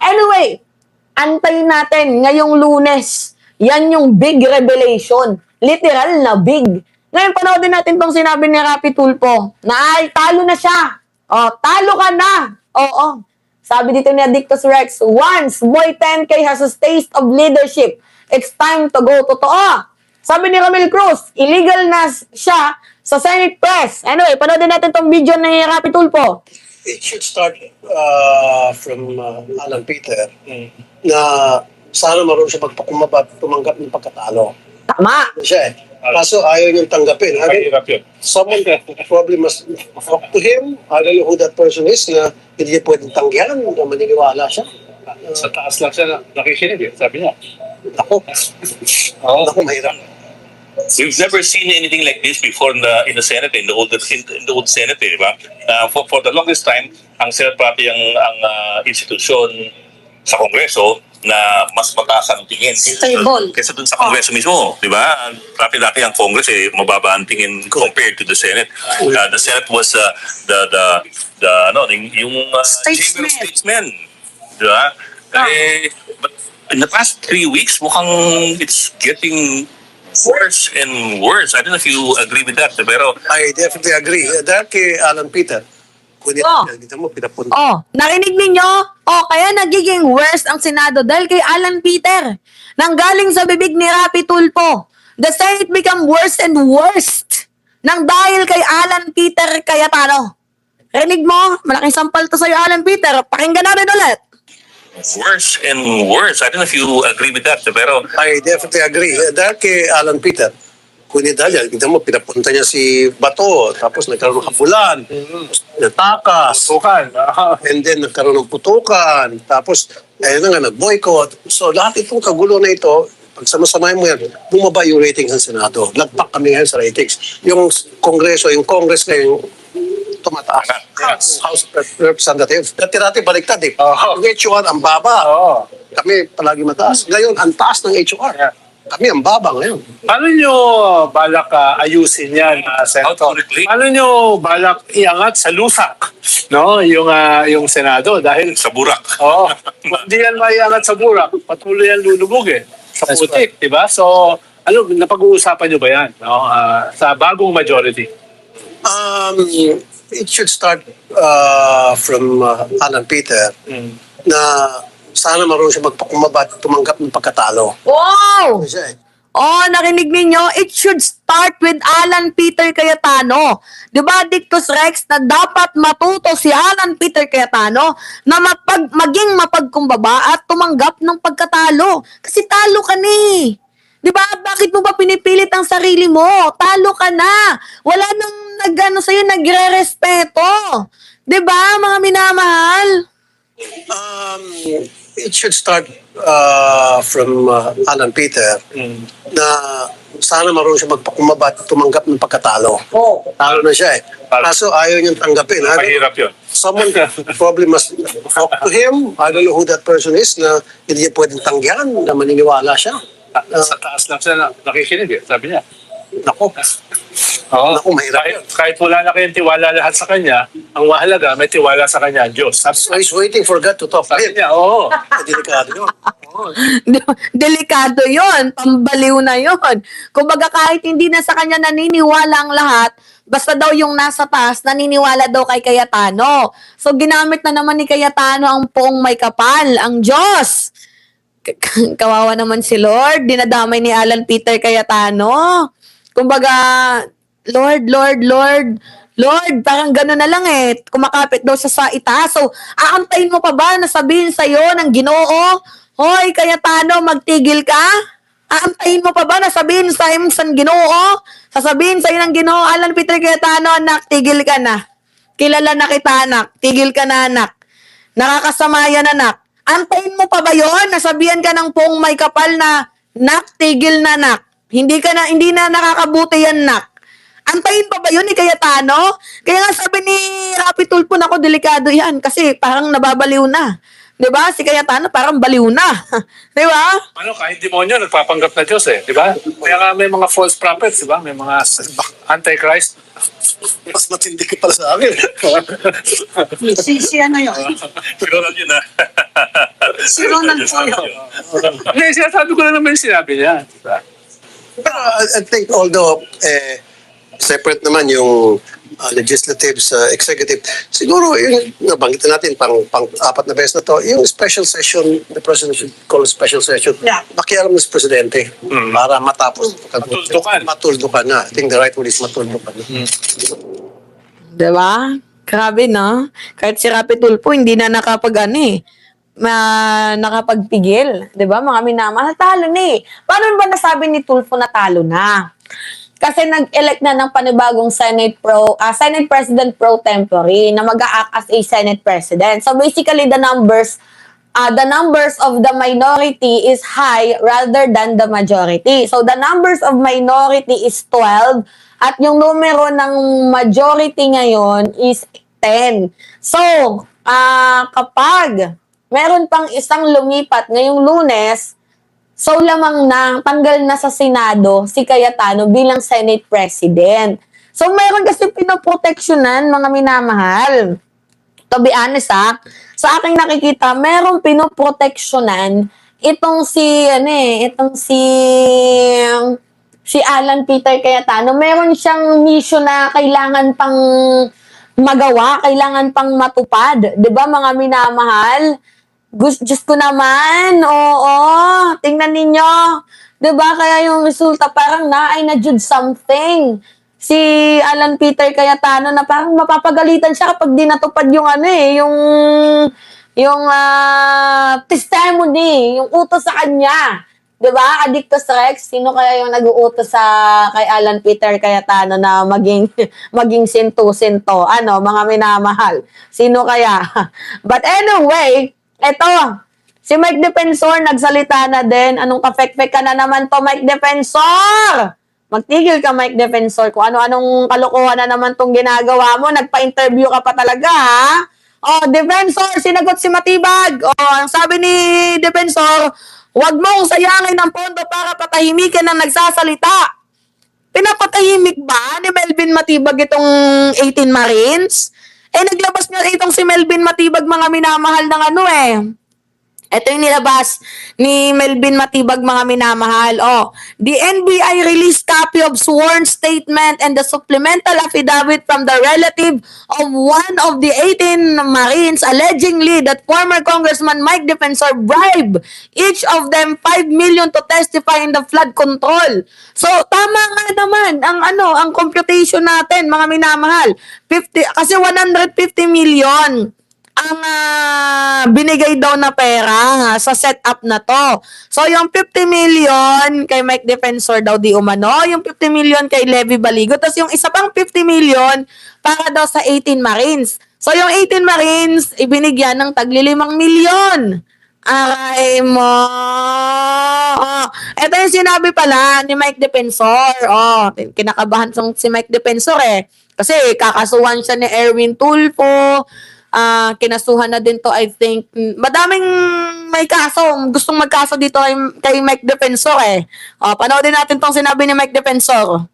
Anyway, antayin natin ngayong Lunes. Yan yung big revelation. Literal na big. Ngayon, panoodin natin tong sinabi ni Rapi Tulfo na ay, talo na siya. Oh, talo ka na. Oo. Sabi dito ni Addictus Rex, once Boy 10K has a taste of leadership, it's time to go. Totoo. Sabi ni Romel Cruz, illegal na siya sa Senate press. Anyway, panoodin natin tong video ni Rapi Tulfo. It should start from Alan Peter na sana marunong siya magpakumabat, tumanggap ng pagkatalo. Tama. Siya eh. Kaso ayaw niyang tanggapin. Mahirap yun. Someone probably must talk to him. I don't know who that person is na hindi niya pwedeng tanggihan na maniniwala siya. Sa taas lang siya nakikinig eh, sabi niya. Ako, ako mahirap. We've never seen anything like this before in the Senate, in the old Senate, di ba? For the longest time, ang Senate party ang institusyon sa Kongreso na mas mataas ang tingin kaysa dun sa Kongreso mismo, di ba? Dati ang Congress mababa ang tingin compared to the Senate. The Senate was yung Chamber of Statesmen, di ba? But in the past 3 weeks, mukhang it's getting worse and worse. I don't know if you agree with that, pero I definitely agree. Dahil kay Alan Peter, kunin mo, pinapunta. Oh, narinig ninyo? Oh, kaya nagiging worse ang Senado dahil kay Alan Peter. Nanggaling sa bibig ni Rapi Tulfo. The Senate become worse and worst nang dahil kay Alan Peter Cayetano. Rinig mo? Malaking sampal to sa'yo, Alan Peter. Pakinggan natin ulit. worse and worse. I don't know if you agree with that, pero I definitely agree. Dahil kay Alan Peter, kunin dahil, kita mo, pinapunta niya si Bato, tapos nagkaroon ng kapulan, natakas, Tukan. and then nagkaroon ng putukan, tapos, ayun na nga, nag-boycott. So, lahat itong kagulo na ito, pag sama-samahin mo yan, bumaba yung ratings ng Senado. Lagpak kami ngayon sa ratings. Yung Kongreso, yung Congress ngayon, tumataas. House of Representatives. Dati-dati baliktad eh. Yung HOR, ang baba. Kami palagi mataas. Ngayon, ang taas ng HOR. Kami ang baba ngayon. Paano nyo balak ayusin yan, Senator? Automatically. Paano nyo balak iangat sa lusak, no? Yung Senado? Dahil sa burak. hindi yan maiangat sa burak. Patuloy yan lulubog eh. Sa putik, di ba? So, napag-uusapan nyo ba yan, no? Sa bagong majority? It should start from Alan Peter na sana marunong siya magpakumabat, tumanggap ng pagkatalo. Wow! Siya eh. Oh, narinig ninyo? It should start with Alan Peter Cayetano. Di ba, Dictus Rex, na dapat matuto si Alan Peter Cayetano na maging mapagkumbaba at tumanggap ng pagkatalo. Kasi talo ka ni. Di ba? Bakit mo ba pinipilit ang sarili mo? Talo ka na. Wala nang sa'yo, nagre-respeto. Di ba, mga minamahal? It should start from Alan Peter na sana marunong siya magpakumabat, tumanggap ng pagkatalo. Talo na siya eh. Kaso ayaw niyang tanggapin. Mahirap yun. Someone probably must talk to him. I don't know who that person is na hindi niya pwedeng tanggihan na maniniwala siya. Sa taas lang siya nakikinig eh, sabi niya. Nako. Naku, mahirap yun. Kahit wala na kayong tiwala lahat sa kanya, ang mahalaga, may tiwala sa kanya, Diyos. So he's waiting for God to talk to Sabi him. niya, oo. Delikado yun. Delikado yon, pambaliw na yon. Kumbaga kahit hindi na sa kanya naniniwala ang lahat, basta daw yung nasa taas, naniniwala daw kay Cayetano. So ginamit na naman ni Cayetano ang poong may kapal, ang Diyos. Kawawa naman si Lord, dinadamay ni Alan Peter Cayetano. Kumbaga, Lord, parang gano'n na lang eh. Kumakapit daw siya sa itaas. So, aantayin mo pa ba na sabihin sa'yo ng Ginoo, hoy, Cayetano, magtigil ka? Aantayin mo pa ba na sabihin sa'yo ng Ginoo? Sasabihin sa'yo ng Ginoo, Alan Peter Cayetano, anak, tigil ka na. Kilala na kita, anak. Tigil ka na, anak. Nakakasama yan, anak. Antayin mo pa ba yon? Nasabihan ka ng poong may kapal na, nak, tigil na, nak. Hindi na nakakabuti yan, nak. Antayin pa ba yun ni Cayetano? Kaya nga sabi ni Rapi Tulfo, nako, delikado yan kasi parang nababaliw na. 'Di ba? Si Cayetano parang baliw na. 'Di ba? Ano, kahit demonyo, nagpapanggap na Diyos eh. Di ba? Kaya nga may mga false prophets, di ba? May mga antichrist. Mas matindi ka pala sa akin. Si ano yun? Siguro yun na. Si Ronald po yun. Hindi, sinasabi ko na naman yung sinabi niya. Diba? Pero I think although separate naman yung legislative sa executive, siguro yung nabanggit natin pang-apat na beses na to, yung special session, the president should call a special session, Yeah. makialam ng presidente para matapos. Matuldukan. Matuldukan na. I think the right word is matuldukan na. 'Di ba? Grabe, no? Kahit si Rapi Tulfo, hindi na nakapagpigil. 'Di ba? Mga minamahal, talo na eh. Paano ba nasabi ni Tulfo na talo na? Kasi nag-elect na ng panibagong Senate President pro tempore na mag-a-act as a Senate President. So basically, the numbers of the minority is high rather than the majority. So the numbers of minority is 12 at yung numero ng majority ngayon is 10. So, kapag meron pang isang lumipat ngayong Lunes, so lamang na tanggal na sa Senado si Cayetano bilang Senate President. So meron kasi pinoproteksyonan, mga minamahal. To be honest sa aking nakikita, meron pinoproteksyonan itong si Alan Peter Cayetano. Meron siyang mission na kailangan pang magawa, kailangan pang matupad. 'Di ba, mga minamahal? Diyos ko naman, oo, tingnan ninyo. 'Di ba, kaya yung resulta parang na jud something. Si Alan Peter Cayetano na parang mapapagalitan siya kapag di natupad yung testimony, yung utos sa kanya. 'Di ba? Addictus Rex, sino kaya yung nag-uutos kay Alan Peter Cayetano na maging sinto-sinto? Ano, mga minamahal? Sino kaya? But anyway, eto, si Mike Defensor nagsalita na din. Anong ka-fake-fake ka na naman to, Mike Defensor? Magtigil ka, Mike Defensor. Kung ano-anong kalokohan na naman tong ginagawa mo, nagpa-interview ka pa talaga, ha? Oh, Defensor, sinagot si Matibag. Oh, ang sabi ni Defensor, huwag mong sayangin ang pondo para patahimikin ang nagsasalita. Pinapatahimik ba ni Melvin Matibag itong 18 Marines? Naglabas nga itong si Melvin Matibag, mga minamahal, ng ito yung nilabas ni Melvin Matibag, mga minamahal. The NBI released copy of sworn statement and the supplemental affidavit from the relative of one of the 18 Marines allegingly that former Congressman Mike Defensor bribed each of them 5 million to testify in the flood control. So, tama nga naman ang computation natin, mga minamahal. Kasi 150 million ang binigay daw na pera sa setup na to. So, yung 50 million kay Mike Defensor daw di umano, yung 50 million kay Levy Baligo, tapos yung isa pang 50 million para daw sa 18 Marines. So, yung 18 Marines, ibinigyan ng tagli 5 million. Aray mo. Ito yung sinabi pala ni Mike Defensor. Kinakabahan si Mike Defensor kasi kakasuhan siya ni Erwin Tulfo. Kinasuhan na din to, I think. Madaming may kaso. Gustong magkaso dito kay Mike Defensor Panoodin natin tong sinabi ni Mike Defensor.